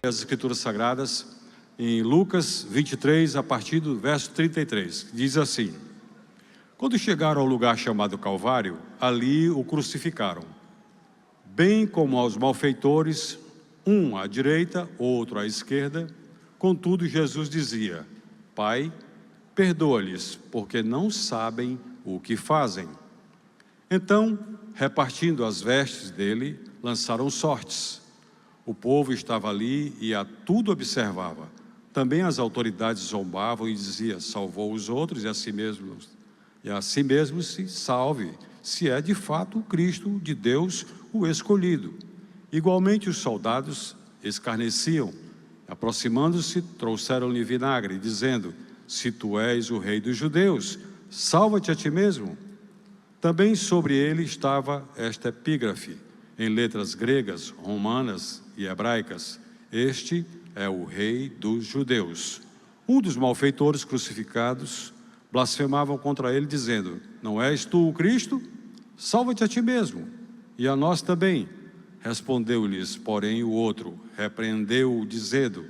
as Escrituras Sagradas em Lucas 23, a partir do verso 33. Diz assim: quando chegaram ao lugar chamado Calvário, ali o crucificaram, bem como aos malfeitores, um à direita, outro à esquerda. Contudo, Jesus dizia: Pai, perdoa-lhes, porque não sabem o que fazem. Então, repartindo as vestes dele, lançaram sortes. O povo estava ali e a tudo observava. Também as autoridades zombavam e diziam: salvou os outros e a si mesmo se salve, se é de fato o Cristo de Deus, o escolhido. Igualmente os soldados escarneciam. Aproximando-se, trouxeram-lhe vinagre, dizendo: se tu és o rei dos judeus, salva-te a ti mesmo. Também sobre ele estava esta epígrafe, em letras gregas, romanas e hebraicas: este é o rei dos judeus. Um dos malfeitores crucificados blasfemavam contra ele, dizendo: não és tu o Cristo? Salva-te a ti mesmo, e a nós também. Respondeu-lhes, porém, o outro, repreendeu-o, dizendo: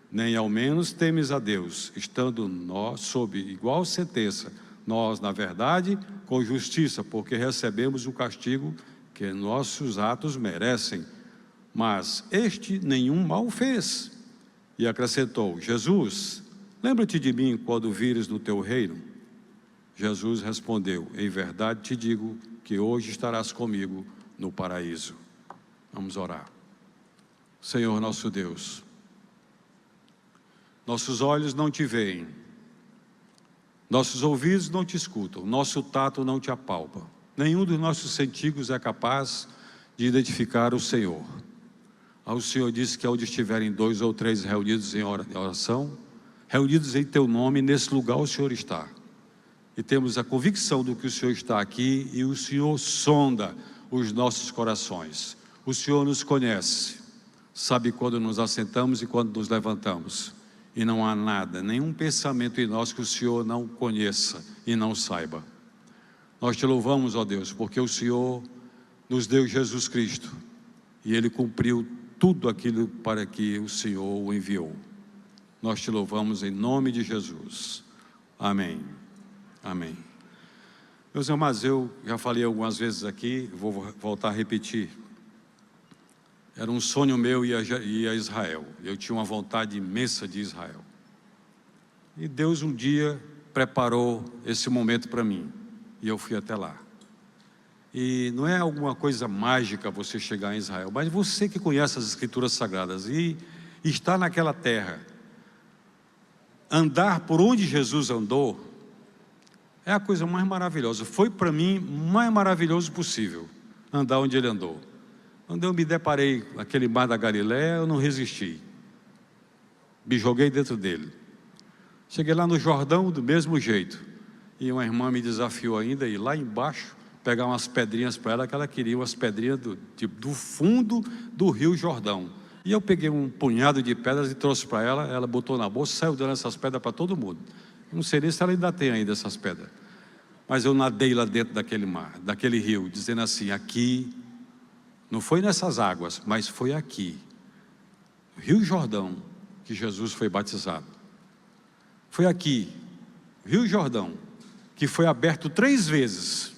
nem ao menos temes a Deus, estando nós sob igual sentença, nós, na verdade, com justiça, porque recebemos o castigo que nossos atos merecem, mas este nenhum mal fez. E acrescentou: Jesus, lembra-te de mim quando vires no teu reino. Jesus respondeu: em verdade te digo que hoje estarás comigo no paraíso. Vamos orar. Senhor nosso Deus, nossos olhos não te veem, nossos ouvidos não te escutam, nosso tato não te apalpa, nenhum dos nossos sentidos é capaz de identificar o Senhor. O Senhor disse que onde estiverem 2 ou 3 reunidos em oração, reunidos em teu nome, nesse lugar o Senhor está. E temos a convicção do que o Senhor está aqui, e o Senhor sonda os nossos corações. O Senhor nos conhece, sabe quando nos assentamos e quando nos levantamos. E não há nada, nenhum pensamento em nós que o Senhor não conheça e não saiba. Nós te louvamos, ó Deus, porque o Senhor nos deu Jesus Cristo, e Ele cumpriu tudo aquilo para que o Senhor o enviou. Nós te louvamos em nome de Jesus. Amém. Amém. Meus amados, eu já falei algumas vezes aqui, vou voltar a repetir. Era um sonho meu ir a Israel. Eu tinha uma vontade imensa de Israel. E Deus um dia preparou esse momento para mim, e eu fui até lá. E não é alguma coisa mágica você chegar em Israel, mas você que conhece as Escrituras Sagradas e está naquela terra, andar por onde Jesus andou, é a coisa mais maravilhosa. Foi para mim o mais maravilhoso possível, andar onde Ele andou. Quando eu me deparei com aquele mar da Galileia, eu não resisti, me joguei dentro dele. Cheguei lá no Jordão do mesmo jeito, e uma irmã me desafiou ainda a ir lá embaixo, pegar umas pedrinhas para ela, que ela queria umas pedrinhas do fundo do rio Jordão. E eu peguei um punhado de pedras e trouxe para ela, ela botou na bolsa, saiu dando essas pedras para todo mundo. Não sei nem se ela ainda tem ainda essas pedras. Mas eu nadei lá dentro daquele mar, daquele rio, dizendo assim: aqui, não foi nessas águas, mas foi aqui, Rio Jordão, que Jesus foi batizado. Foi aqui, Rio Jordão, que foi aberto 3 vezes.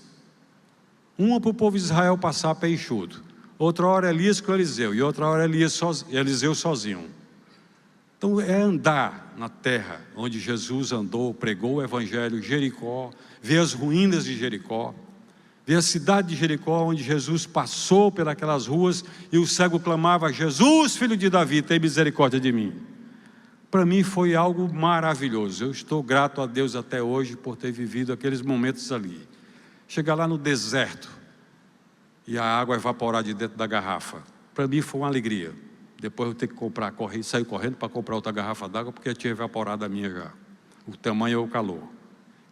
Uma para o povo de Israel passar pé enxuto, outra hora Elias com Eliseu, e outra hora Eliseu sozinho. Então é andar na terra onde Jesus andou, pregou o Evangelho, Jericó, ver as ruínas de Jericó, ver a cidade de Jericó, onde Jesus passou pelas ruas e o cego clamava: Jesus, filho de Davi, tem misericórdia de mim. Para mim foi algo maravilhoso. Eu estou grato a Deus até hoje por ter vivido aqueles momentos ali. Chegar lá no deserto e a água evaporar de dentro da garrafa, para mim foi uma alegria. Depois eu tenho que sair correndo para comprar outra garrafa d'água, porque eu tinha evaporado a minha já. O tamanho é o calor.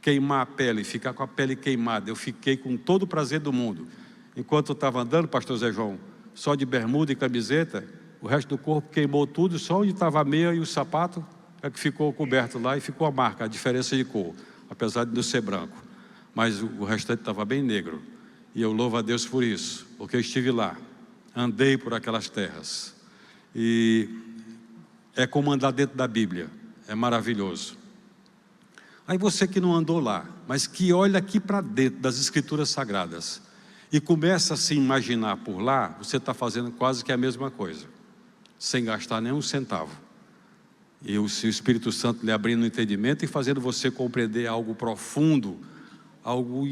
Queimar a pele, ficar com a pele queimada, eu fiquei com todo o prazer do mundo. Enquanto eu estava andando, pastor Zé João, só de bermuda e camiseta, o resto do corpo queimou tudo, só onde estava a meia e o sapato é que ficou coberto lá, e ficou a marca, a diferença de cor, apesar de não ser branco. Mas o restante estava bem negro. E eu louvo a Deus por isso, porque eu estive lá, andei por aquelas terras. E é como andar dentro da Bíblia, é maravilhoso. Aí você que não andou lá, mas que olha aqui para dentro das Escrituras Sagradas e começa a se imaginar por lá, você está fazendo quase que a mesma coisa, sem gastar nenhum centavo. E o Espírito Santo lhe abrindo o entendimento e fazendo você compreender algo profundo, algo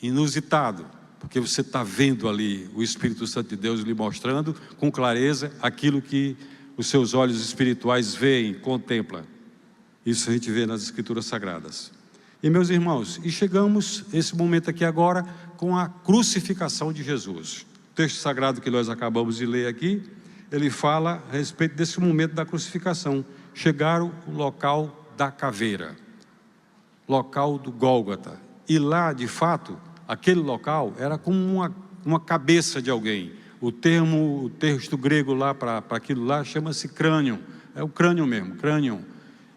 inusitado, porque você está vendo ali o Espírito Santo de Deus lhe mostrando com clareza aquilo que os seus olhos espirituais veem, contemplam. Isso a gente vê nas Escrituras Sagradas. E meus irmãos, e chegamos esse momento aqui agora com a crucificação de Jesus. O texto sagrado que nós acabamos de ler aqui, ele fala a respeito desse momento da crucificação. Chegaram ao local da caveira, local do Gólgota. E lá, de fato, aquele local era como uma cabeça de alguém. O texto grego lá para aquilo lá chama-se crânio. É o crânio mesmo, crânio.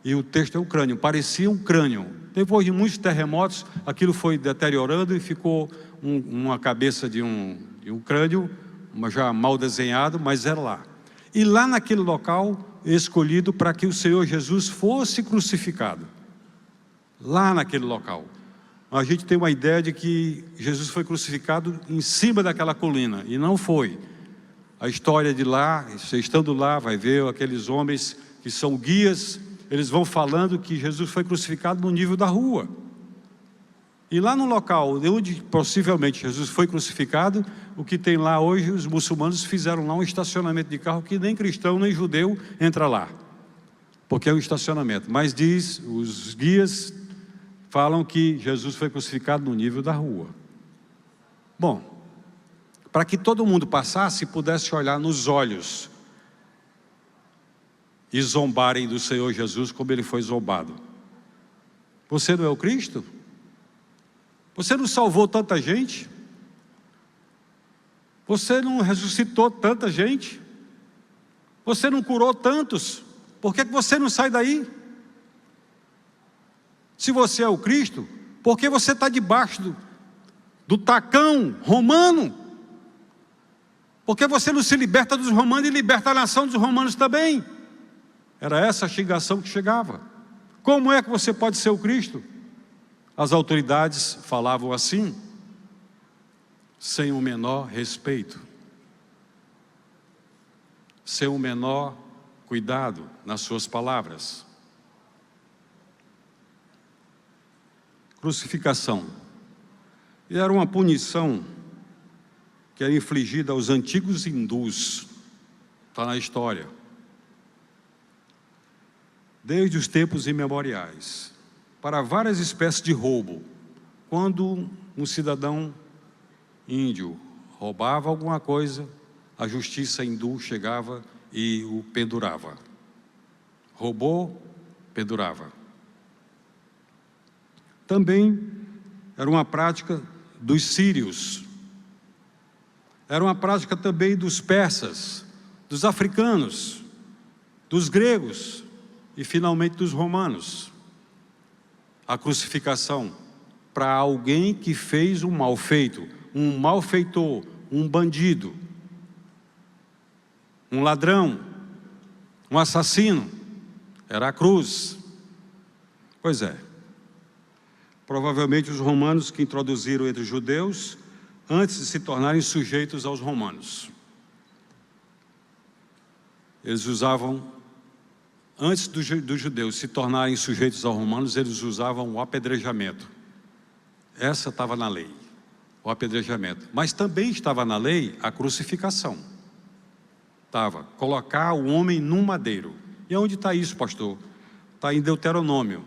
E o texto é o crânio, parecia um crânio. Depois de muitos terremotos, aquilo foi deteriorando e ficou uma cabeça de um crânio, já mal desenhado, mas era lá. E lá naquele local, escolhido para que o Senhor Jesus fosse crucificado. Lá naquele local. A gente tem uma ideia de que Jesus foi crucificado em cima daquela colina, e não foi. A história de lá, você estando lá, vai ver aqueles homens que são guias, eles vão falando que Jesus foi crucificado no nível da rua. E lá no local onde possivelmente Jesus foi crucificado, o que tem lá hoje, os muçulmanos fizeram lá um estacionamento de carro que nem cristão nem judeu entra lá, porque é um estacionamento. Mas diz, os guias falam que Jesus foi crucificado no nível da rua. Bom, para que todo mundo passasse e pudesse olhar nos olhos e zombarem do Senhor Jesus como ele foi zombado. Você não é o Cristo? Você não salvou tanta gente? Você não ressuscitou tanta gente? Você não curou tantos? Por que você não sai daí? Se você é o Cristo, por que você está debaixo do tacão romano? Por que você não se liberta dos romanos e liberta a nação dos romanos também? Era essa a xingação que chegava. Como é que você pode ser o Cristo? As autoridades falavam assim, sem o menor respeito, sem o menor cuidado nas suas palavras. Crucificação. E era uma punição que era infligida aos antigos hindus, está na história, desde os tempos imemoriais, para várias espécies de roubo. Quando um cidadão índio roubava alguma coisa, a justiça hindu chegava e o pendurava. Roubou, pendurava. Também era uma prática dos sírios, era uma prática também dos persas, dos africanos, dos gregos e finalmente dos romanos. A crucificação para alguém que fez um mal feito, um malfeitor, um bandido, um ladrão, um assassino, era a cruz. Pois é. Provavelmente os romanos que introduziram entre os judeus, antes de se tornarem sujeitos aos romanos. Eles usavam, antes dos judeus se tornarem sujeitos aos romanos, eles usavam o apedrejamento. Essa estava na lei, o apedrejamento. Mas também estava na lei a crucificação. Estava, colocar o homem num madeiro. E onde está isso, pastor? Está em Deuteronômio.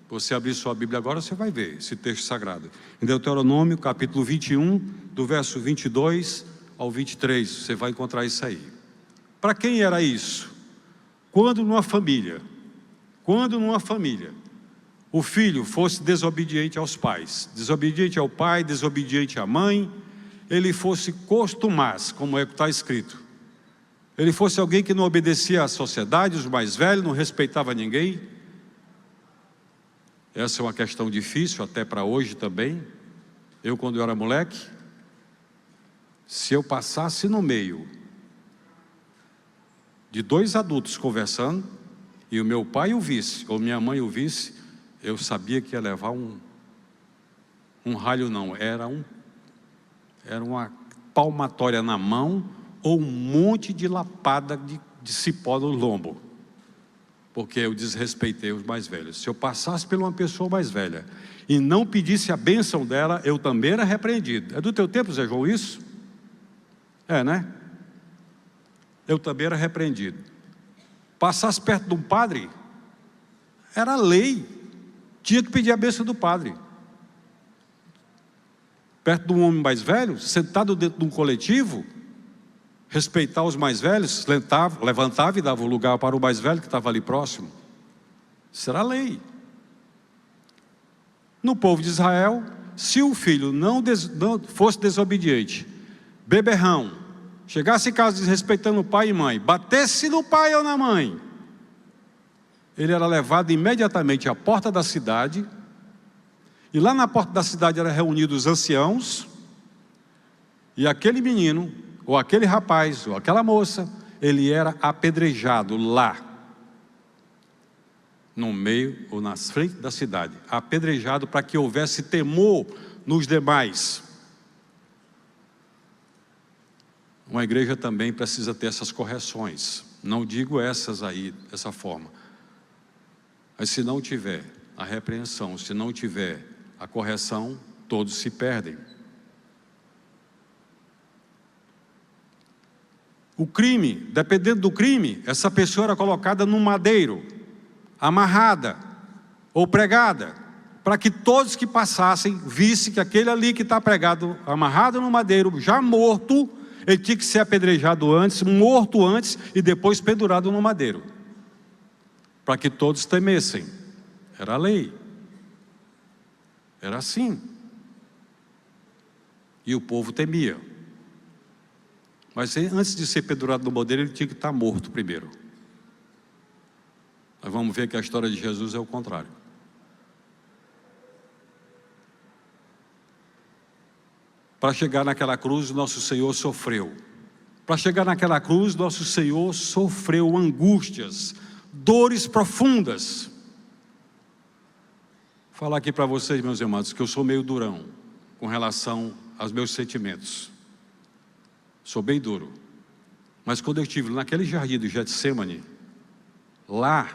Você abrir sua Bíblia agora, você vai ver esse texto sagrado. Em Deuteronômio, capítulo 21, do verso 22 ao 23, você vai encontrar isso aí. Para quem era isso? Quando numa família, o filho fosse desobediente aos pais, desobediente ao pai, desobediente à mãe, ele fosse costumaz, como é que está escrito. Ele fosse alguém que não obedecia à sociedade, os mais velhos, não respeitava ninguém. Essa é uma questão difícil, até para hoje também. Eu, quando eu era moleque, se eu passasse no meio de dois adultos conversando, e o meu pai o visse, ou minha mãe o visse, eu sabia que ia levar um ralho não, era uma palmatória na mão, ou um monte de lapada de cipó no lombo, porque eu desrespeitei os mais velhos. Se eu passasse por uma pessoa mais velha e não pedisse a bênção dela, eu também era repreendido. É do teu tempo, Zé João, isso? É, né? Eu também era repreendido. Passasse perto de um padre, era lei, tinha que pedir a bênção do padre. Perto de um homem mais velho, sentado dentro de um coletivo, respeitar os mais velhos, levantava e dava o lugar para o mais velho que estava ali próximo. Isso era lei. No povo de Israel, se o filho não fosse desobediente, beberrão, chegasse em casa desrespeitando o pai e mãe, batesse no pai ou na mãe, ele era levado imediatamente à porta da cidade, e lá na porta da cidade eram reunidos os anciãos, e aquele menino, ou aquele rapaz, ou aquela moça, ele era apedrejado lá, no meio ou na frente da cidade, apedrejado para que houvesse temor nos demais. Uma igreja também precisa ter essas correções, não digo essas aí, dessa forma, mas se não tiver a repreensão, se não tiver a correção, todos se perdem. O crime, dependendo do crime, essa pessoa era colocada num madeiro, amarrada ou pregada, para que todos que passassem vissem que aquele ali que está pregado, amarrado no madeiro, já morto, ele tinha que ser apedrejado antes, morto antes e depois pendurado no madeiro, para que todos temessem. Era a lei, era assim, e o povo temia. Mas antes de ser pendurado no madeiro, ele tinha que estar morto primeiro. Nós vamos ver que a história de Jesus é o contrário. Para chegar naquela cruz, nosso Senhor sofreu. Para chegar naquela cruz, nosso Senhor sofreu angústias, dores profundas. Vou falar aqui para vocês, meus irmãos, que eu sou meio durão com relação aos meus sentimentos. Sou bem duro. Mas quando eu estive naquele jardim do Getsemane, lá,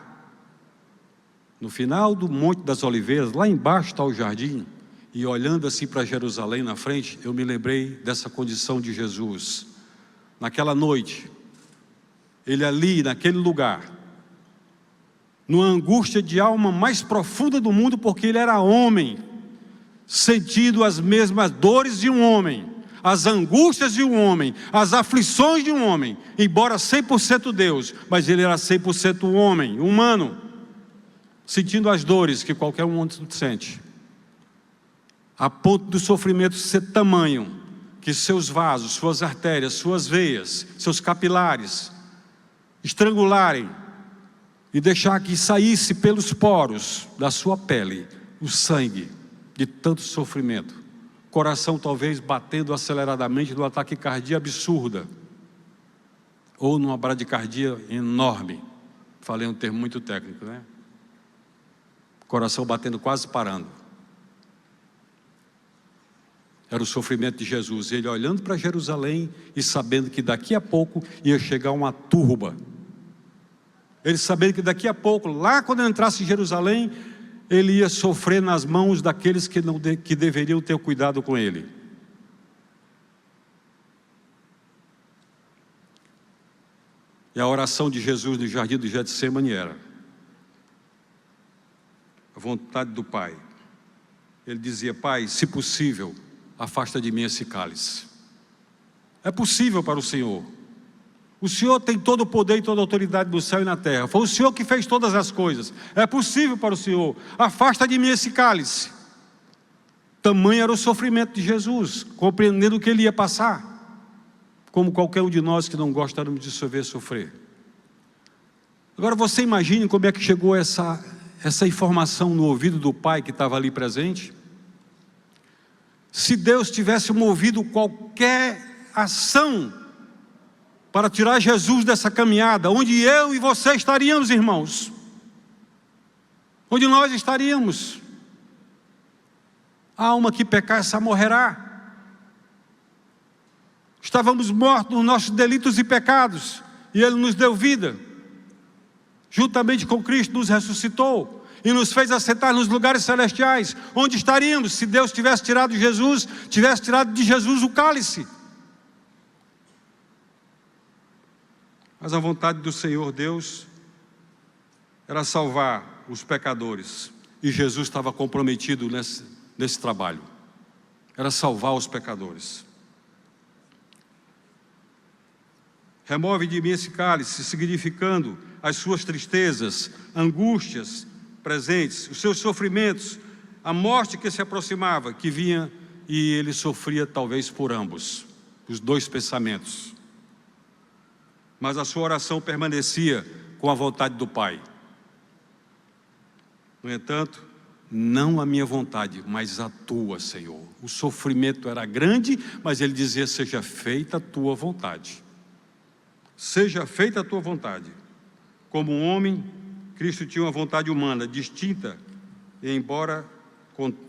no final do Monte das Oliveiras, lá embaixo está o jardim, e olhando assim para Jerusalém na frente, eu me lembrei dessa condição de Jesus. Naquela noite, ele ali, naquele lugar, numa angústia de alma mais profunda do mundo, porque ele era homem, sentindo as mesmas dores de um homem, as angústias de um homem, as aflições de um homem, embora 100% Deus, mas ele era 100% homem, humano, sentindo as dores que qualquer um sente, a ponto do sofrimento ser tamanho, que seus vasos, suas artérias, suas veias, seus capilares, estrangularem, e deixar que saísse pelos poros da sua pele, o sangue, de tanto sofrimento, coração talvez batendo aceleradamente num ataque cardíaco absurda, ou numa bradicardia enorme, falei um termo muito técnico, né? Coração batendo quase parando. Era o sofrimento de Jesus, ele olhando para Jerusalém e sabendo que daqui a pouco ia chegar uma turba. Ele sabendo que daqui a pouco, lá quando ele entrasse em Jerusalém, ele ia sofrer nas mãos daqueles que deveriam ter cuidado com ele. E a oração de Jesus no jardim do Getsemane era a vontade do Pai. Ele dizia: Pai, se possível, afasta de mim esse cálice. É possível para o Senhor. O Senhor tem todo o poder e toda a autoridade no céu e na terra. Foi o Senhor que fez todas as coisas. É possível para o Senhor. Afasta de mim esse cálice. Tamanho era o sofrimento de Jesus, compreendendo o que ele ia passar, como qualquer um de nós que não gostamos de ver sofrer. Agora você imagine como é que chegou essa informação no ouvido do Pai que estava ali presente. Se Deus tivesse movido qualquer ação para tirar Jesus dessa caminhada, onde eu e você estaríamos, irmãos? Onde nós estaríamos? A alma que pecar, essa morrerá. Estávamos mortos nos nossos delitos e pecados, e Ele nos deu vida. Juntamente com Cristo nos ressuscitou e nos fez assentar nos lugares celestiais. Onde estaríamos se Deus tivesse tirado Jesus, tivesse tirado de Jesus o cálice? Mas a vontade do Senhor Deus era salvar os pecadores, e Jesus estava comprometido nesse trabalho, era salvar os pecadores. Remove de mim esse cálice, significando as suas tristezas, angústias presentes, os seus sofrimentos, a morte que se aproximava, que vinha, e ele sofria talvez por ambos, os dois pensamentos. Mas a sua oração permanecia com a vontade do Pai. No entanto, não a minha vontade, mas a tua, Senhor. O sofrimento era grande, mas ele dizia: seja feita a tua vontade. Seja feita a tua vontade. Como um homem, Cristo tinha uma vontade humana, distinta, e embora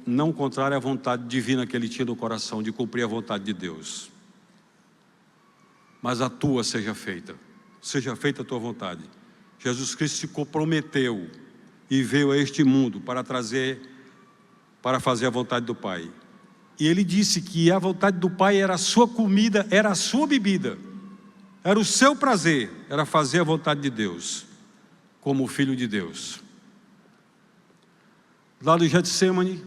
não contrária à vontade divina que ele tinha no coração, de cumprir a vontade de Deus. Mas a tua seja feita a tua vontade. Jesus Cristo se comprometeu e veio a este mundo para fazer a vontade do Pai. E ele disse que a vontade do Pai era a sua comida, era a sua bebida, era o seu prazer, era fazer a vontade de Deus, como Filho de Deus. Lá no Getsemane,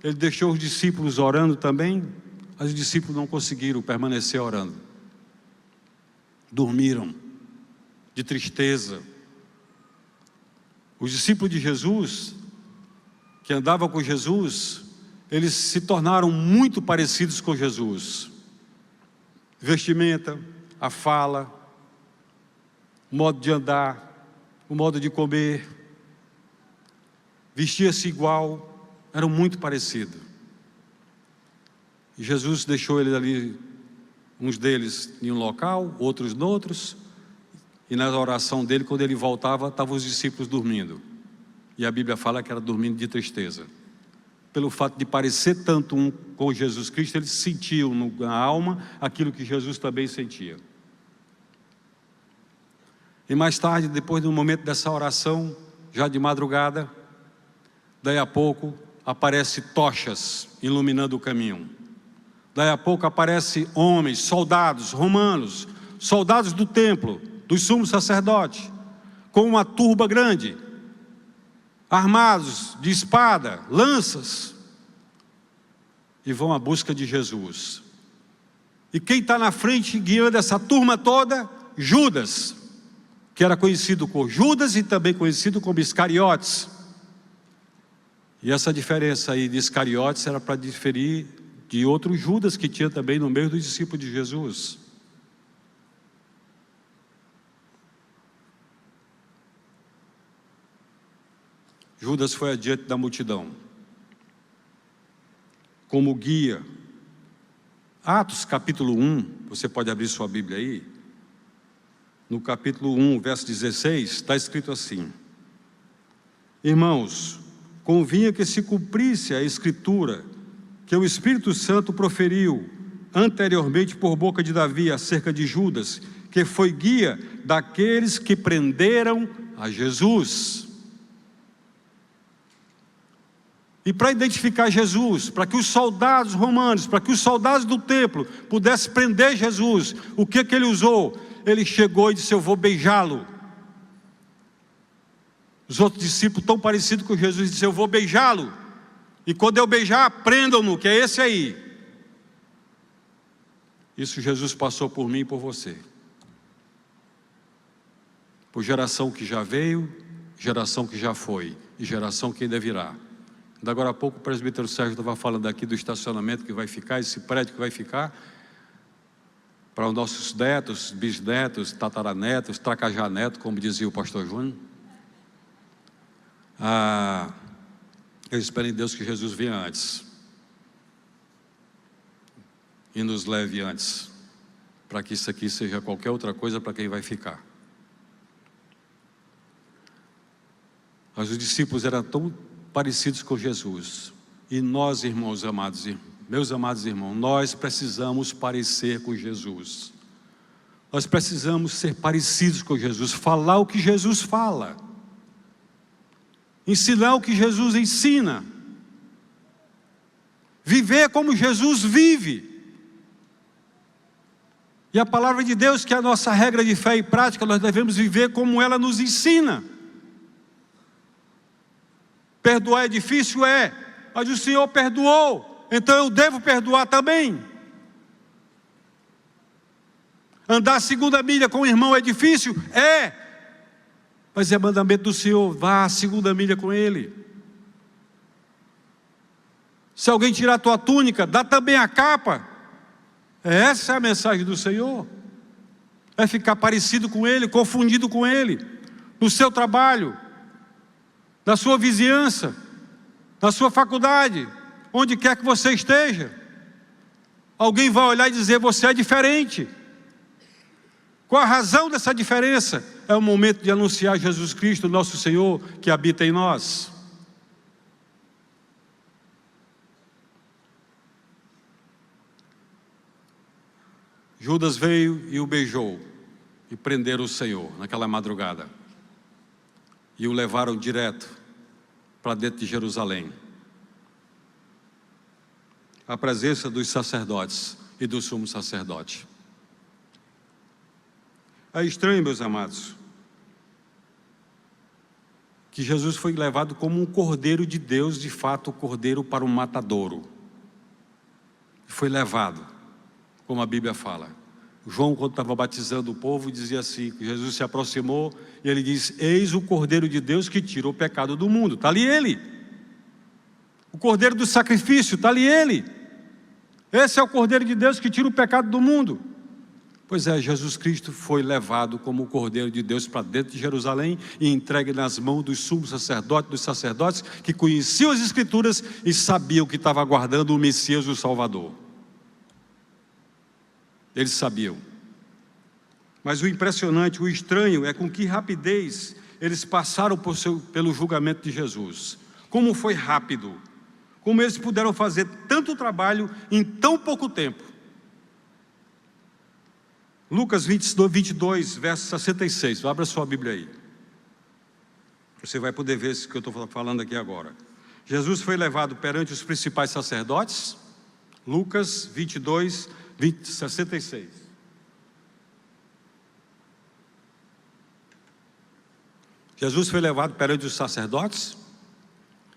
ele deixou os discípulos orando também, mas os discípulos não conseguiram permanecer orando. Dormiram de tristeza. Os discípulos de Jesus, que andavam com Jesus, eles se tornaram muito parecidos com Jesus. Vestimenta, a fala, o modo de andar, o modo de comer, vestia-se igual, eram muito parecidos. E Jesus deixou eles ali, uns deles em um local, outros noutros, e na oração dele, quando ele voltava, estavam os discípulos dormindo. E a Bíblia fala que era dormindo de tristeza. Pelo fato de parecer tanto um com Jesus Cristo, eles sentiam na alma aquilo que Jesus também sentia. E mais tarde, depois do momento dessa oração, já de madrugada, daí a pouco aparecem tochas iluminando o caminho. Daí a pouco aparecem homens, soldados romanos, soldados do templo, dos sumos sacerdotes, com uma turba grande, armados de espada, lanças, e vão à busca de Jesus. E quem está na frente, guiando essa turma toda? Judas, que era conhecido por Judas e também conhecido como Iscariotes. E essa diferença aí de Iscariotes era para diferir de outro Judas que tinha também no meio dos discípulos de Jesus. Judas foi adiante da multidão, como guia. Atos capítulo 1, você pode abrir sua Bíblia aí. No capítulo 1, verso 16, está escrito assim: irmãos, convinha que se cumprisse a Escritura que o Espírito Santo proferiu anteriormente por boca de Davi acerca de Judas, que foi guia daqueles que prenderam a Jesus. E para identificar Jesus, para que os soldados romanos, para que os soldados do templo pudessem prender Jesus, o que ele usou? Ele chegou e disse: eu vou beijá-lo. Os outros discípulos, tão parecidos com Jesus, disseram: eu vou beijá-lo. E quando eu beijar, prendam-no, que é esse aí. Isso Jesus passou por mim e por você. Por geração que já veio, geração que já foi, e geração que ainda virá. Agora há pouco o presbítero Sérgio estava falando aqui do estacionamento que vai ficar, esse prédio que vai ficar, para os nossos netos, bisnetos, tataranetos, tracajanetos, como dizia o pastor Júnior. Eu espero em Deus que Jesus venha antes e nos leve antes. para que isso aqui seja qualquer outra coisa para quem vai ficar. Mas os discípulos eram tão parecidos com Jesus. E nós, irmãos amados, meus amados irmãos, nós precisamos parecer com Jesus. Nós precisamos ser parecidos com Jesus, falar o que Jesus fala, ensinar o que Jesus ensina, viver como Jesus vive. E a palavra de Deus, que é a nossa regra de fé e prática, nós devemos viver como ela nos ensina. Perdoar é difícil? É, mas o Senhor perdoou, então eu devo perdoar também. Andar a segunda milha com o irmão é difícil? É, mas é mandamento do Senhor, vá a segunda milha com ele. Se alguém tirar a tua túnica, dá também a capa. Essa é a mensagem do Senhor. É ficar parecido com ele, confundido com ele, no seu trabalho, na sua vizinhança, na sua faculdade, onde quer que você esteja. Alguém vai olhar e dizer, você é diferente. Qual a razão dessa diferença? É o momento de anunciar Jesus Cristo, nosso Senhor, que habita em nós. Judas veio e o beijou, e prenderam o Senhor naquela madrugada, e o levaram direto para dentro de Jerusalém, à presença dos sacerdotes e do sumo sacerdote. É estranho, meus amados, que Jesus foi levado como um cordeiro de Deus, de fato, o cordeiro para o matadouro. Foi levado, como a Bíblia fala. João, quando estava batizando o povo, dizia assim, que Jesus se aproximou e ele diz, eis o cordeiro de Deus que tira o pecado do mundo. Está ali ele. O cordeiro do sacrifício, está ali ele. Esse é o cordeiro de Deus que tira o pecado do mundo. Pois é, Jesus Cristo foi levado como o cordeiro de Deus para dentro de Jerusalém e entregue nas mãos dos sumos sacerdotes, dos sacerdotes que conheciam as Escrituras e sabiam que estava aguardando o Messias, o Salvador. Eles sabiam. Mas o impressionante, o estranho é com que rapidez eles passaram pelo julgamento de Jesus. Como foi rápido. Como eles puderam fazer tanto trabalho em tão pouco tempo. Lucas 22, verso 66. Abra sua Bíblia aí. Você vai poder ver isso que eu estou falando aqui agora. Jesus foi levado perante os principais sacerdotes. Lucas 22, 66. Jesus foi levado perante os sacerdotes.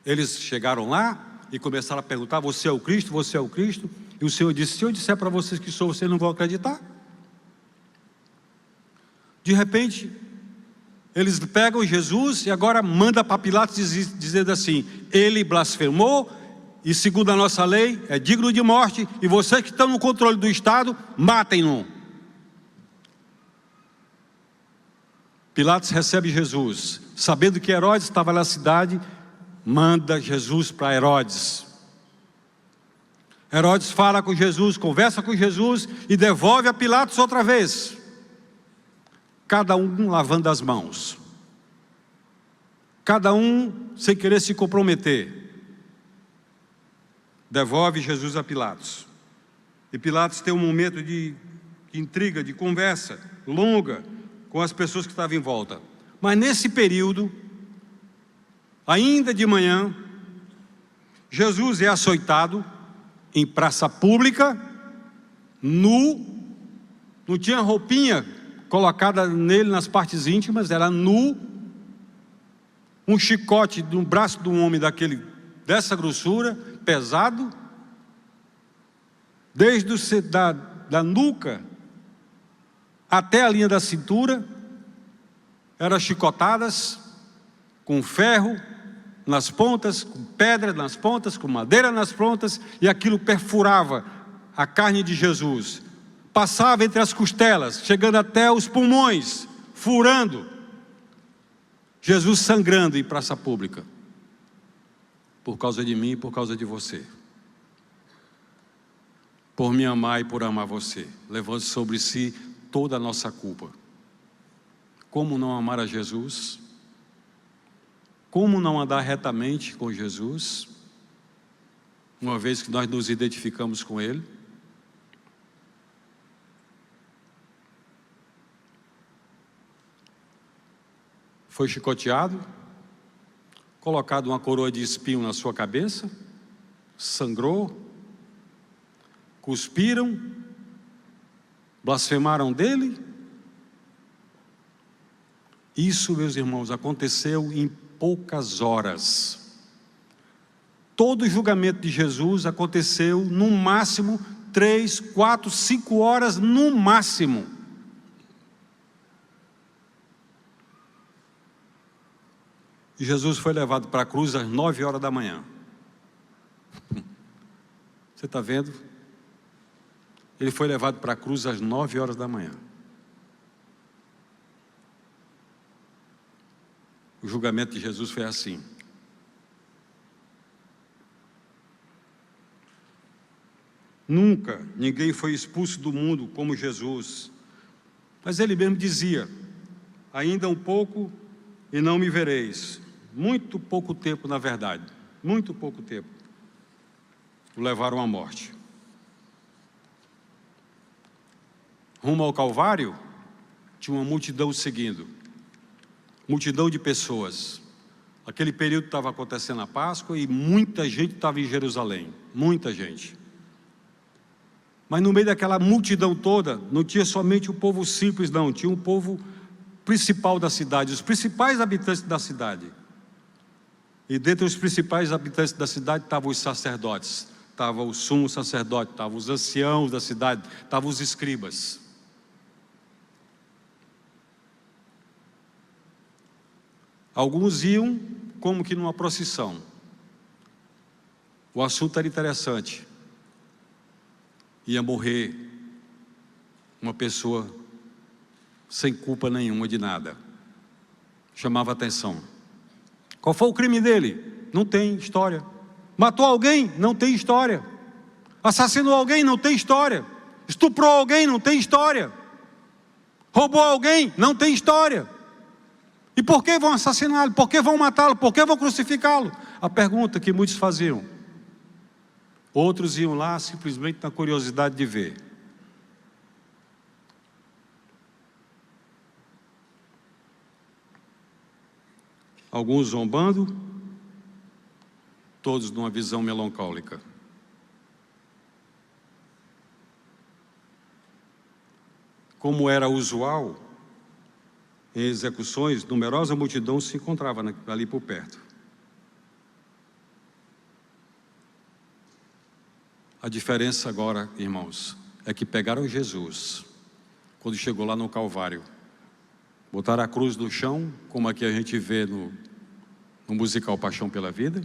Eles chegaram lá e começaram a perguntar, você é o Cristo? Você é o Cristo? E o Senhor disse, se eu disser para vocês que sou, vocês não vão acreditar? De repente, eles pegam Jesus e agora manda para Pilatos dizendo assim, ele blasfemou e segundo a nossa lei é digno de morte e vocês que estão no controle do Estado, matem-no. Pilatos recebe Jesus, sabendo que Herodes estava na cidade, manda Jesus para Herodes. Herodes fala com Jesus, conversa com Jesus e devolve a Pilatos outra vez. Cada um lavando as mãos. Cada um sem querer se comprometer. Devolve Jesus a Pilatos. E Pilatos tem um momento de intriga, de conversa longa com as pessoas que estavam em volta. Mas nesse período, ainda de manhã, Jesus é açoitado em praça pública, nu, não tinha roupinha colocada nele nas partes íntimas, era nu, um chicote no braço de um homem dessa grossura, pesado, desde da nuca até a linha da cintura, eram chicotadas com ferro nas pontas, com pedra nas pontas, com madeira nas pontas, e aquilo perfurava a carne de Jesus, passava entre as costelas, chegando até os pulmões, furando, Jesus sangrando em praça pública, por causa de mim e por causa de você. por me amar e por amar você, levando sobre si toda a nossa culpa. Como não amar a Jesus? Como não andar retamente com Jesus, uma vez que nós nos identificamos com Ele? Foi chicoteado, colocado uma coroa de espinho na sua cabeça, sangrou, cuspiram, blasfemaram dele. Isso, meus irmãos, aconteceu em poucas horas. Todo o julgamento de Jesus aconteceu no máximo 3, 4, 5 horas no máximo. E Jesus foi levado para a cruz às 9 horas da manhã. Você está vendo? Ele foi levado para a cruz às 9 horas da manhã. O julgamento de Jesus foi assim. Nunca ninguém foi expulso do mundo como Jesus. Mas ele mesmo dizia: ainda um pouco e não me vereis. Muito pouco tempo, na verdade. Muito pouco tempo. O levaram à morte. Rumo ao Calvário, tinha uma multidão seguindo. Multidão de pessoas. Aquele período estava acontecendo a Páscoa e muita gente estava em Jerusalém. Muita gente. Mas no meio daquela multidão toda, não tinha somente o povo simples, não. Tinha um povo principal da cidade, os principais habitantes da cidade. E dentre os principais habitantes da cidade estavam os sacerdotes. Estava o sumo sacerdote, estavam os anciãos da cidade, estavam os escribas. Alguns iam como que numa procissão. O assunto era interessante. Ia morrer uma pessoa sem culpa nenhuma de nada. Chamava atenção. Qual foi o crime dele? Não tem história. Matou alguém? Não tem história. Assassinou alguém? Não tem história. Estuprou alguém? Não tem história. Roubou alguém? Não tem história. E por que vão assassiná-lo? Por que vão matá-lo? Por que vão crucificá-lo? A pergunta que muitos faziam. Outros iam lá simplesmente na curiosidade de ver. Alguns zombando, todos numa visão melancólica. Como era usual, em execuções, numerosa multidão se encontrava ali por perto. A diferença agora, irmãos, é que pegaram Jesus, quando chegou lá no Calvário, botaram a cruz no chão, como aqui a gente vê no musical Paixão pela Vida,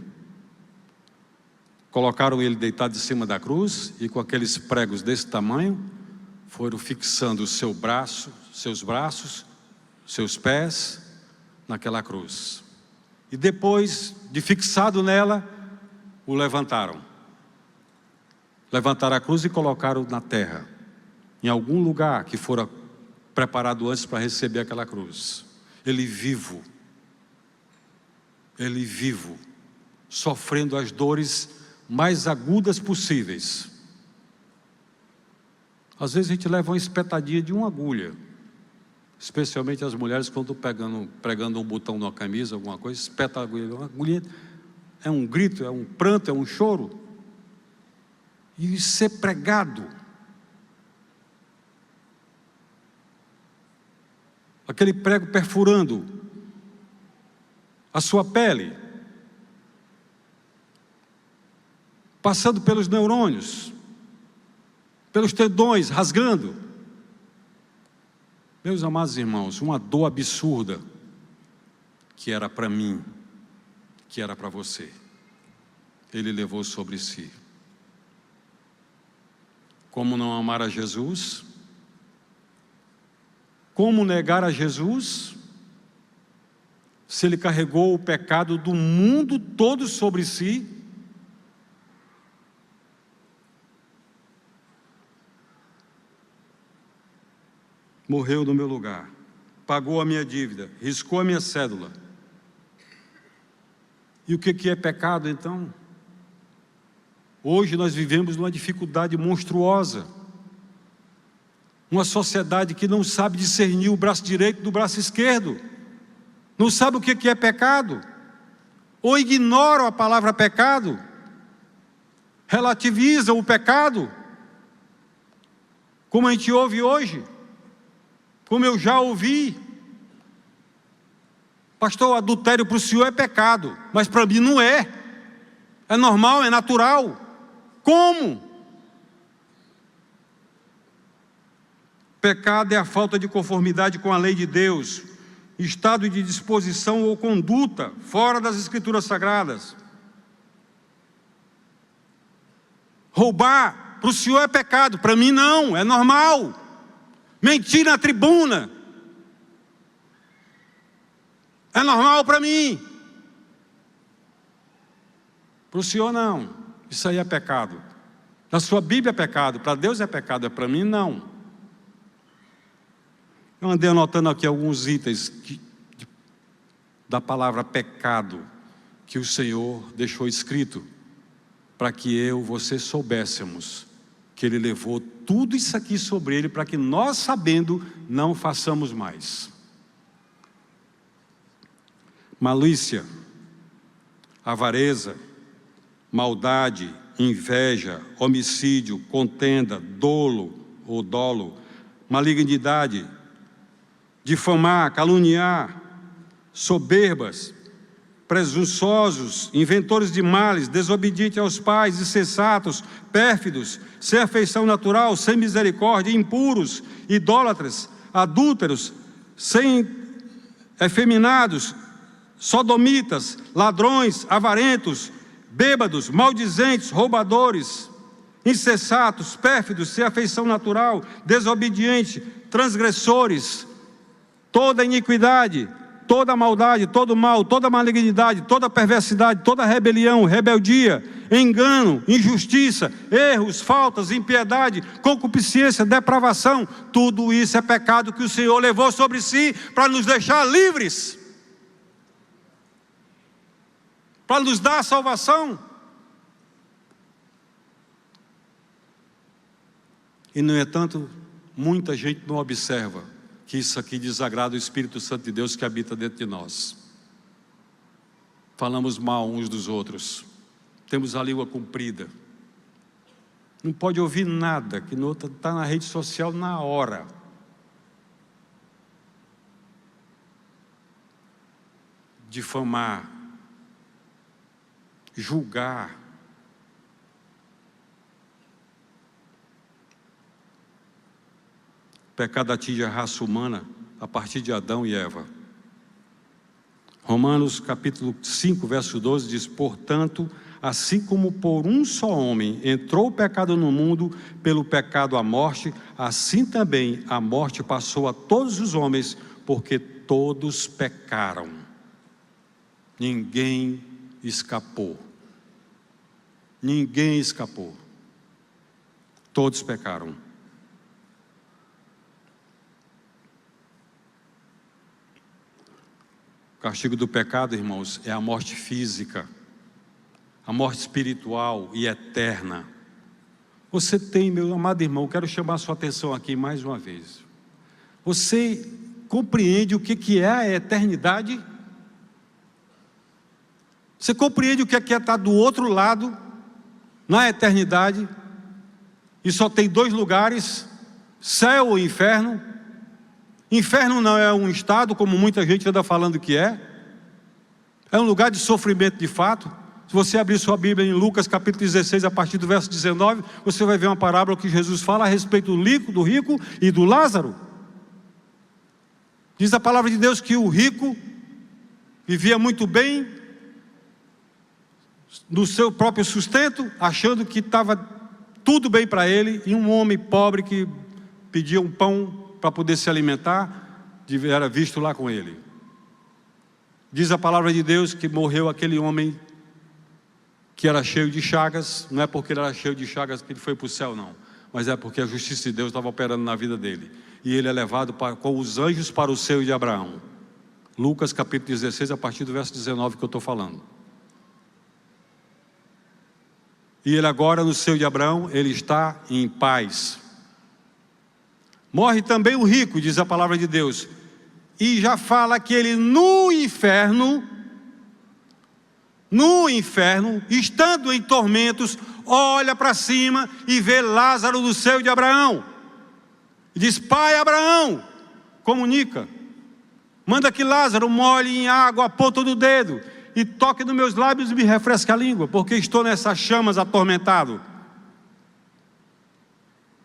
colocaram ele deitado em cima da cruz e com aqueles pregos desse tamanho, foram fixando seus braços, seus pés naquela cruz. E depois de fixado nela, o levantaram. Levantaram a cruz e colocaram na terra, em algum lugar que fora preparado antes para receber aquela cruz. Ele vivo, sofrendo as dores mais agudas possíveis. Às vezes a gente leva uma espetadinha de uma agulha, especialmente as mulheres quando estão pregando um botão numa camisa, alguma coisa, espeta a agulha. Uma agulha é um grito, é um pranto, é um choro. E ser pregado. Aquele prego perfurando a sua pele, passando pelos neurônios, pelos tendões, rasgando. Meus amados irmãos, uma dor absurda, que era para mim, que era para você, Ele levou sobre si. Como não amar a Jesus? Como negar a Jesus? Se Ele carregou o pecado do mundo todo sobre si? morreu no meu lugar, pagou a minha dívida, riscou a minha cédula. E o que é pecado, então? Hoje nós vivemos numa dificuldade monstruosa. Uma sociedade que não sabe discernir o braço direito do braço esquerdo. Não sabe o que é pecado. Ou ignoram a palavra pecado. Relativizam o pecado. Como a gente ouve hoje. Como eu já ouvi. Pastor, o adultério para o senhor é pecado. Mas para mim não é. É normal, é natural. Como? Pecado é a falta de conformidade com a lei de Deus, estado de disposição ou conduta fora das Escrituras Sagradas. Roubar para o senhor é pecado, para mim não, é normal. Mentir na tribuna é normal para mim. Para o senhor não, isso aí é pecado. Na sua Bíblia é pecado, para Deus é pecado, para mim não. Eu andei anotando aqui alguns itens da palavra pecado que o Senhor deixou escrito para que você soubéssemos que Ele levou tudo isso aqui sobre Ele para que nós, sabendo, não façamos mais. Malícia, avareza, maldade, inveja, homicídio, contenda, dolo ou dolo, malignidade, difamar, caluniar, soberbas, presunçosos, inventores de males, desobedientes aos pais, insensatos, pérfidos, sem afeição natural, sem misericórdia, impuros, idólatras, adúlteros, sem efeminados, sodomitas, ladrões, avarentos, bêbados, maldizentes, roubadores, insensatos, pérfidos, sem afeição natural, desobedientes, transgressores, toda iniquidade, toda maldade, todo mal, toda malignidade, toda perversidade, toda rebelião, rebeldia, engano, injustiça, erros, faltas, impiedade, concupiscência, depravação, tudo isso é pecado que o Senhor levou sobre si para nos deixar livres, para nos dar a salvação. E no entanto, muita gente não observa que isso aqui desagrada o Espírito Santo de Deus que habita dentro de nós. Falamos mal uns dos outros, temos a língua comprida, não pode ouvir nada, que está na rede social na hora. Difamar, julgar, o pecado atinge a raça humana a partir de Adão e Eva. Romanos capítulo 5, verso 12 diz: portanto, assim como por um só homem entrou o pecado no mundo, pelo pecado a morte, assim também a morte passou a todos os homens, porque todos pecaram. Ninguém escapou. Ninguém escapou. Todos pecaram. O castigo do pecado, irmãos, é a morte física, a morte espiritual e eterna. Você tem, meu amado irmão, quero chamar a sua atenção aqui mais uma vez. Você compreende o que é a eternidade? Você compreende o que é estar do outro lado, na eternidade, e só tem dois lugares, céu ou inferno? Inferno não é um estado, como muita gente anda falando que é um lugar de sofrimento de fato. Se você abrir sua Bíblia em Lucas capítulo 16, a partir do verso 19, você vai ver uma parábola que Jesus fala a respeito do rico e do Lázaro. Diz a palavra de Deus que o rico vivia muito bem, no seu próprio sustento, achando que estava tudo bem para ele, e um homem pobre que pedia um pão para poder se alimentar, era visto lá com ele. Diz a palavra de Deus que morreu aquele homem que era cheio de chagas. Não é porque ele era cheio de chagas que ele foi para o céu, não. mas é porque a justiça de Deus estava operando na vida dele. E ele é levado com os anjos para o seio de Abraão. Lucas capítulo 16, a partir do verso 19 que eu estou falando. E ele agora no seio de Abraão, ele está em paz. Morre também o rico, diz a palavra de Deus. E já fala que ele no inferno, estando em tormentos, olha para cima e vê Lázaro no seio de Abraão. E diz: Pai Abraão, comunica, manda que Lázaro molhe em água a ponta do dedo e toque nos meus lábios e me refresque a língua, porque estou nessas chamas atormentado.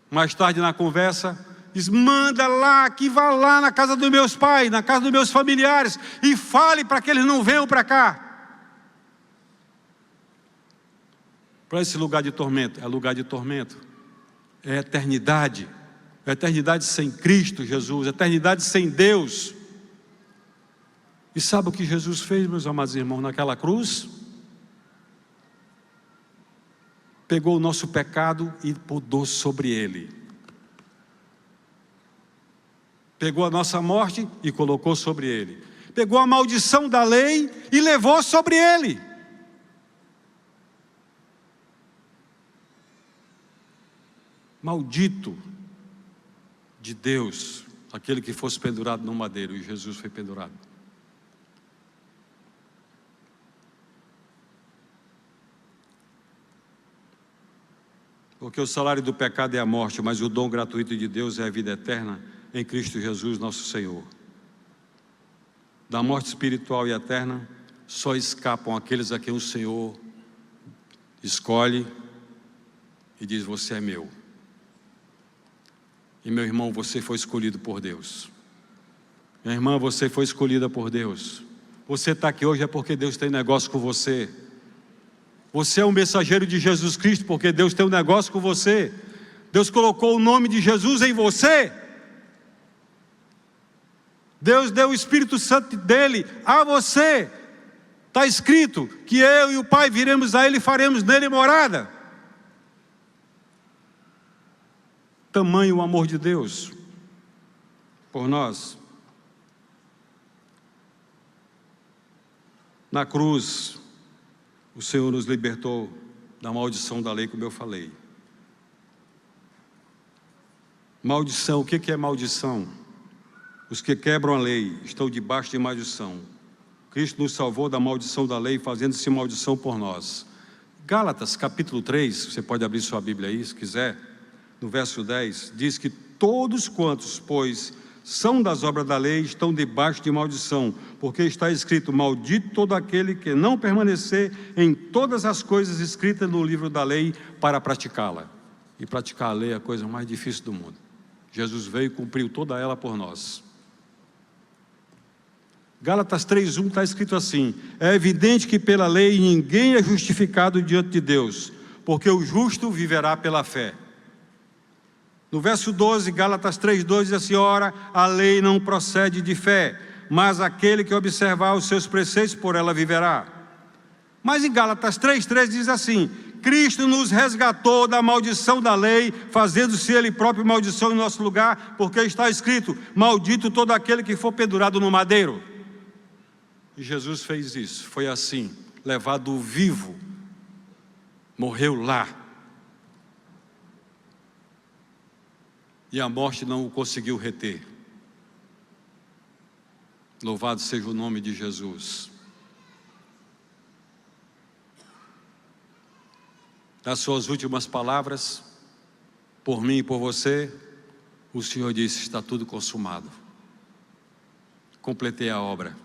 Mais tarde na conversa, diz: manda lá, que vá lá na casa dos meus pais, na casa dos meus familiares, e fale para que eles não venham para cá. Para esse lugar de tormento, é lugar de tormento, é eternidade sem Cristo Jesus, eternidade sem Deus. E sabe o que Jesus fez, meus amados irmãos, naquela cruz? Pegou o nosso pecado e podou sobre ele. Pegou a nossa morte e colocou sobre ele. Pegou a maldição da lei e levou sobre ele. Maldito de Deus, aquele que fosse pendurado no madeiro, e Jesus foi pendurado. Porque o salário do pecado é a morte, mas o dom gratuito de Deus é a vida eterna em Cristo Jesus nosso Senhor. Da morte espiritual e eterna só escapam aqueles a quem o Senhor escolhe e diz: você é meu. E meu irmão, você foi escolhido por Deus. Minha irmã, você foi escolhida por Deus. Você está aqui hoje é porque Deus tem negócio com você. Você é um mensageiro de Jesus Cristo porque Deus tem um negócio com você. Deus colocou o nome de Jesus em você. Deus deu o Espírito Santo dele a você. Está escrito que eu e o Pai viremos a ele e faremos nele morada. Tamanho o amor de Deus por nós. Na cruz, o Senhor nos libertou da maldição da lei, como eu falei. Maldição, o que é maldição? Os que quebram a lei estão debaixo de maldição. Cristo nos salvou da maldição da lei, fazendo-se maldição por nós. Gálatas capítulo 3, você pode abrir sua Bíblia aí, se quiser. No verso 10, diz que todos quantos, pois, são das obras da lei, estão debaixo de maldição, porque está escrito: maldito todo aquele que não permanecer em todas as coisas escritas no livro da lei para praticá-la. E praticar a lei é a coisa mais difícil do mundo. Jesus veio e cumpriu toda ela por nós. Gálatas 3:1 está escrito assim: é evidente que pela lei ninguém é justificado diante de Deus, porque o justo viverá pela fé. No verso 12, Gálatas 3:2 diz assim: ora, a lei não procede de fé, mas aquele que observar os seus preceitos, por ela viverá. Mas em Gálatas 3:3 diz assim: Cristo nos resgatou da maldição da lei, fazendo-se ele próprio maldição em nosso lugar, porque está escrito: maldito todo aquele que for pendurado no madeiro. E Jesus fez isso, foi assim, levado vivo, morreu lá. E a morte não o conseguiu reter. Louvado seja o nome de Jesus. Nas suas últimas palavras, por mim e por você, o Senhor disse: está tudo consumado. Completei a obra.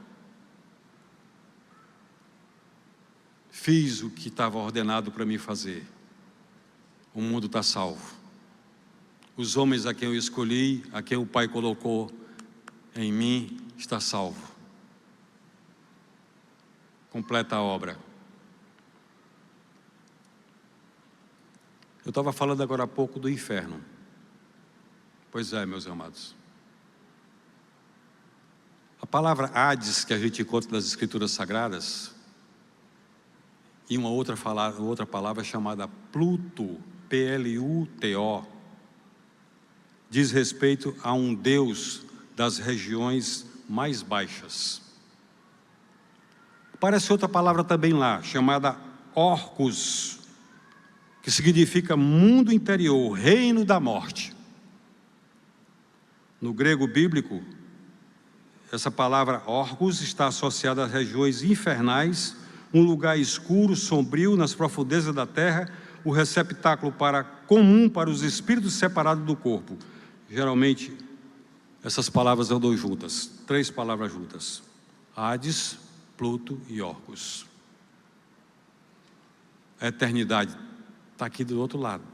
Fiz o que estava ordenado para mim fazer. O mundo está salvo. Os homens a quem eu escolhi, a quem o Pai colocou em mim, está salvo. Completa a obra. Eu estava falando agora há pouco do inferno. Pois é, meus amados. A palavra Hades, que a gente encontra nas Escrituras Sagradas, e uma outra palavra chamada Pluto, P-L-U-T-O, diz respeito a um Deus das regiões mais baixas. Aparece outra palavra também lá, chamada Orcus, que significa mundo interior, reino da morte. No grego bíblico, essa palavra Orcus está associada às regiões infernais, um lugar escuro, sombrio, nas profundezas da terra, o receptáculo comum para os espíritos separados do corpo. Geralmente, essas palavras andam juntas, 3 palavras juntas: Hades, Pluto e Orcus. A eternidade está aqui do outro lado.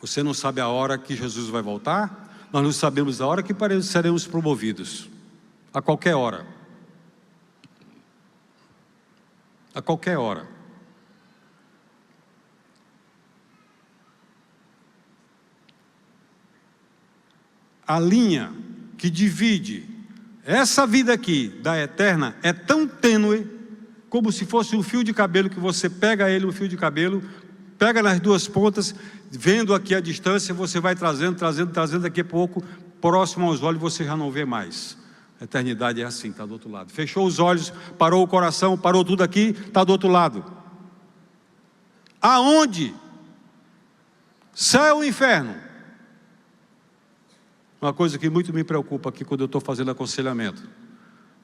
Você não sabe a hora que Jesus vai voltar, nós não sabemos a hora que seremos promovidos. A qualquer hora. A qualquer hora. A linha que divide essa vida aqui da eterna é tão tênue, como se fosse um fio de cabelo, que você pega ele, um fio de cabelo, pega nas 2 pontas, vendo aqui a distância, você vai trazendo, daqui a pouco, próximo aos olhos, você já não vê mais. A eternidade é assim, está do outro lado. Fechou os olhos, parou o coração, parou tudo aqui, está do outro lado. Aonde? Céu ou inferno? Uma coisa que muito me preocupa aqui quando eu estou fazendo aconselhamento,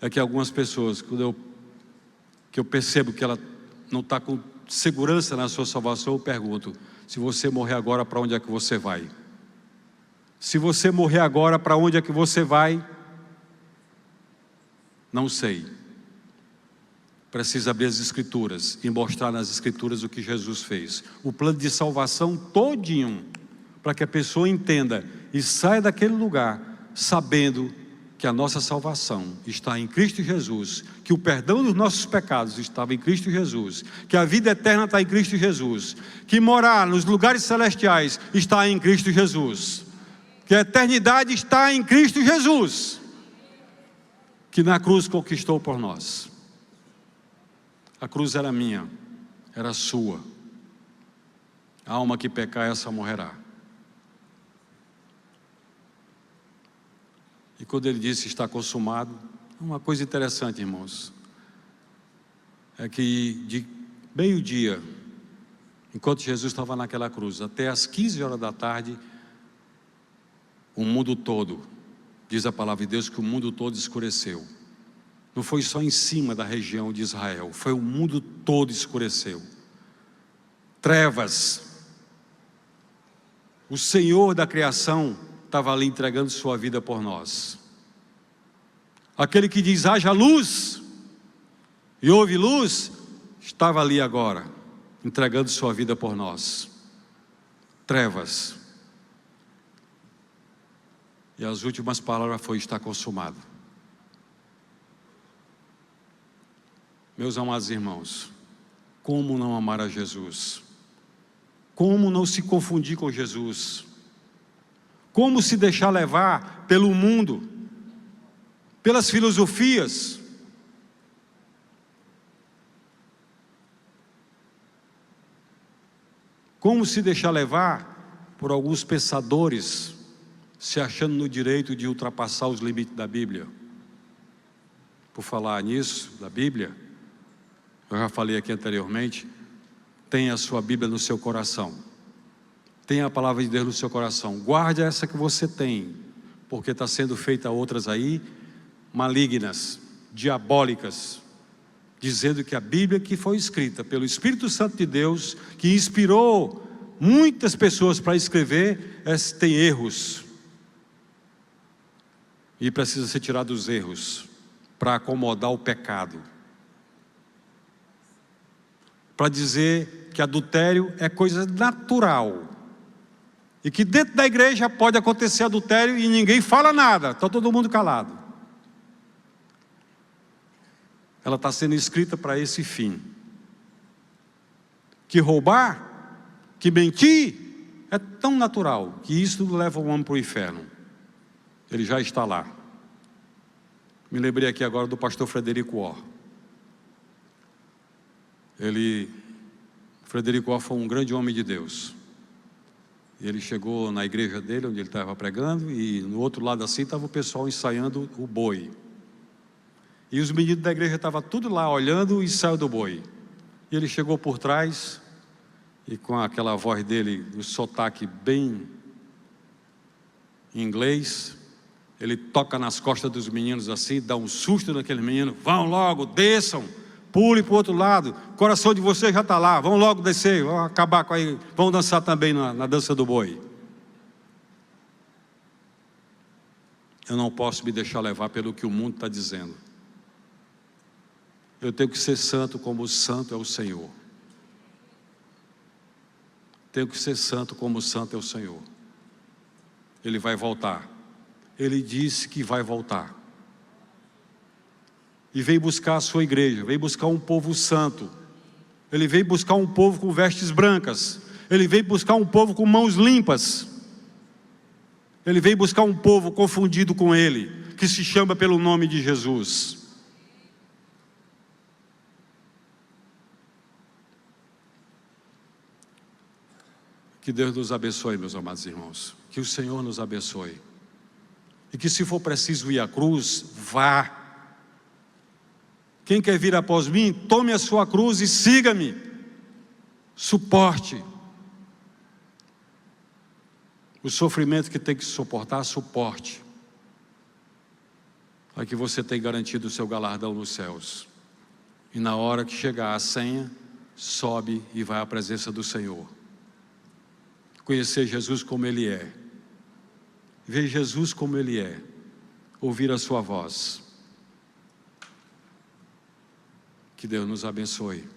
é que algumas pessoas, que eu percebo que ela não está com segurança na sua salvação, eu pergunto: se você morrer agora, para onde é que você vai? Se você morrer agora, para onde é que você vai? Não sei. Precisa abrir as Escrituras e mostrar nas Escrituras o que Jesus fez. O plano de salvação todinho, para que a pessoa entenda e saia daquele lugar sabendo que a nossa salvação está em Cristo Jesus, que o perdão dos nossos pecados estava em Cristo Jesus, que a vida eterna está em Cristo Jesus, que morar nos lugares celestiais está em Cristo Jesus, que a eternidade está em Cristo Jesus, que na cruz conquistou por nós. A cruz era minha, era sua. A alma que pecar, essa morrerá. E quando ele disse está consumado, uma coisa interessante, irmãos, é que de meio-dia, enquanto Jesus estava naquela cruz, até às 15 horas da tarde, o mundo todo, diz a palavra de Deus, que o mundo todo escureceu. Não foi só em cima da região de Israel, foi o mundo todo escureceu. Trevas. O Senhor da criação estava ali entregando sua vida por nós. Aquele que diz haja luz e houve luz, estava ali agora, entregando sua vida por nós. Trevas. E as últimas palavras foi: está consumado. Meus amados irmãos, como não amar a Jesus? Como não se confundir com Jesus? Como se deixar levar pelo mundo, pelas filosofias? Como se deixar levar por alguns pensadores, se achando no direito de ultrapassar os limites da Bíblia? Por falar nisso, da Bíblia, eu já falei aqui anteriormente, tenha a sua Bíblia no seu coração. Tenha a palavra de Deus no seu coração. Guarde essa que você tem, porque está sendo feita outras aí, malignas, diabólicas, dizendo que a Bíblia que foi escrita pelo Espírito Santo de Deus, que inspirou muitas pessoas para escrever, tem erros. E precisa ser tirado os erros, para acomodar o pecado. Para dizer que adultério é coisa natural. E que dentro da igreja pode acontecer adultério e ninguém fala nada, está todo mundo calado. Ela está sendo escrita para esse fim. Que roubar, que mentir, é tão natural que isso leva o homem para o inferno. Ele já está lá. Me lembrei aqui agora do pastor Frederico Orr. Frederico Orr foi um grande homem de Deus. Ele chegou na igreja dele, onde ele estava pregando, e no outro lado assim estava o pessoal ensaiando o boi. E os meninos da igreja estavam tudo lá olhando o ensaio do boi. E ele chegou por trás, e com aquela voz dele, o sotaque bem inglês, ele toca nas costas dos meninos assim, dá um susto naqueles meninos: vão logo, desçam, pule para o outro lado, o coração de vocês já está lá, vão logo descer, vão acabar com aí, vão dançar também na dança do boi. Eu não posso me deixar levar pelo que o mundo está dizendo. Eu tenho que ser santo como o santo é o Senhor. Tenho que ser santo como o santo é o Senhor. Ele vai voltar. Ele disse que vai voltar. E veio buscar a sua igreja, veio buscar um povo santo. Ele veio buscar um povo com vestes brancas. Ele veio buscar um povo com mãos limpas. Ele veio buscar um povo confundido com ele, que se chama pelo nome de Jesus. Que Deus nos abençoe, meus amados irmãos. Que o Senhor nos abençoe. E que, se for preciso ir à cruz, vá. Quem quer vir após mim, tome a sua cruz e siga-me. Suporte. O sofrimento que tem que suportar, suporte. Para que você tenha garantido o seu galardão nos céus. E na hora que chegar a senha, sobe e vai à presença do Senhor. Conhecer Jesus como Ele é. Ver Jesus como Ele é. Ouvir a sua voz. Que Deus nos abençoe.